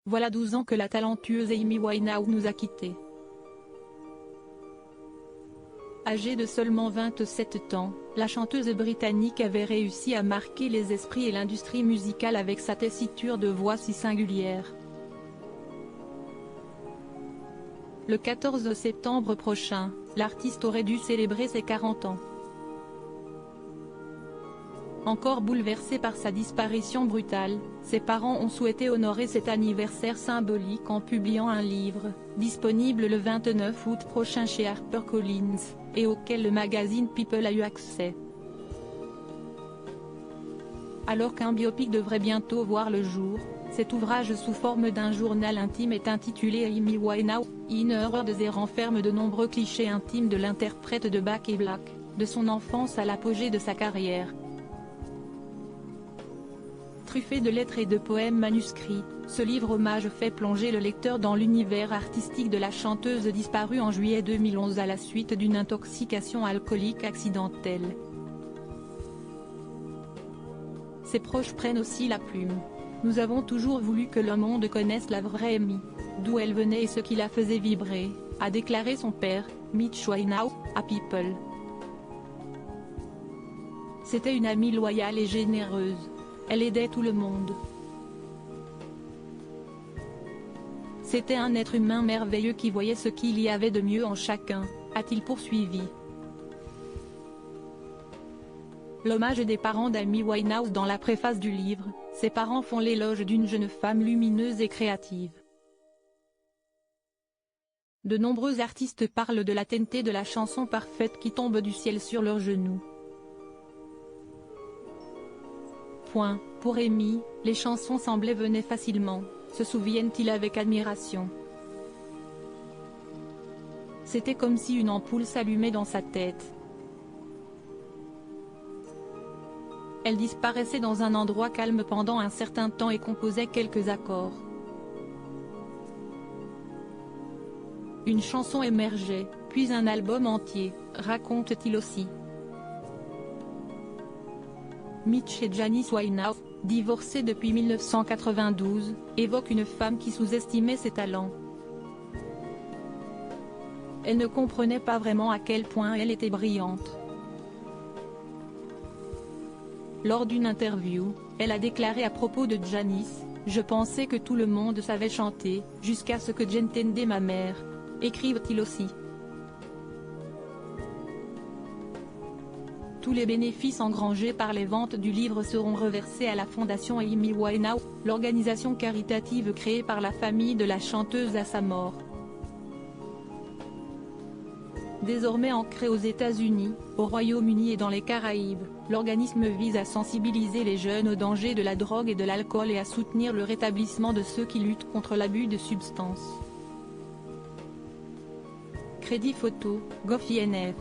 Voilà 12 ans que la talentueuse Amy Winehouse nous a quittés. Âgée de seulement 27 ans, la chanteuse britannique avait réussi à marquer les esprits et l'industrie musicale avec sa tessiture de voix si singulière. Le 14 septembre prochain, l'artiste aurait dû célébrer ses 40 ans. Encore bouleversés par sa disparition brutale, ses parents ont souhaité honorer cet anniversaire symbolique en publiant un livre, disponible le 29 août prochain chez HarperCollins, et auquel le magazine People a eu accès. Alors qu'un biopic devrait bientôt voir le jour, cet ouvrage sous forme d'un journal intime est intitulé Amy Winehouse, Inner World et renferme de nombreux clichés intimes de l'interprète de Back in Black, de son enfance à l'apogée de sa carrière. Truffé de lettres et de poèmes manuscrits, ce livre-hommage fait plonger le lecteur dans l'univers artistique de la chanteuse disparue en juillet 2011 à la suite d'une intoxication alcoolique accidentelle. Ses proches prennent aussi la plume. Nous avons toujours voulu que le monde connaisse la vraie Amy, d'où elle venait et ce qui la faisait vibrer, a déclaré son père, Mitch Winehouse, à People. C'était une amie loyale et généreuse. Elle aidait tout le monde. C'était un être humain merveilleux qui voyait ce qu'il y avait de mieux en chacun, a-t-il poursuivi. L'hommage des parents d'Amy Winehouse dans la préface du livre, ses parents font l'éloge d'une jeune femme lumineuse et créative. De nombreux artistes parlent de la TNT de la chanson parfaite qui tombe du ciel sur leurs genoux. Pour Amy, les chansons semblaient venir facilement, se souviennent-ils avec admiration. C'était comme si une ampoule s'allumait dans sa tête. Elle disparaissait dans un endroit calme pendant un certain temps et composait quelques accords. Une chanson émergeait, puis un album entier, raconte-t-il aussi. Mitch et Janice Winehouse, divorcés depuis 1992, évoquent une femme qui sous-estimait ses talents. Elle ne comprenait pas vraiment à quel point elle était brillante. Lors d'une interview, elle a déclaré à propos de Janice, « Je pensais que tout le monde savait chanter, jusqu'à ce que j'entendais ma mère », écrivent-ils aussi. Tous les bénéfices engrangés par les ventes du livre seront reversés à la fondation Amy Winehouse, l'organisation caritative créée par la famille de la chanteuse à sa mort. Désormais ancré aux États-Unis, au Royaume-Uni et dans les Caraïbes, l'organisme vise à sensibiliser les jeunes aux dangers de la drogue et de l'alcool et à soutenir le rétablissement de ceux qui luttent contre l'abus de substances. Crédit photo, GoFINF.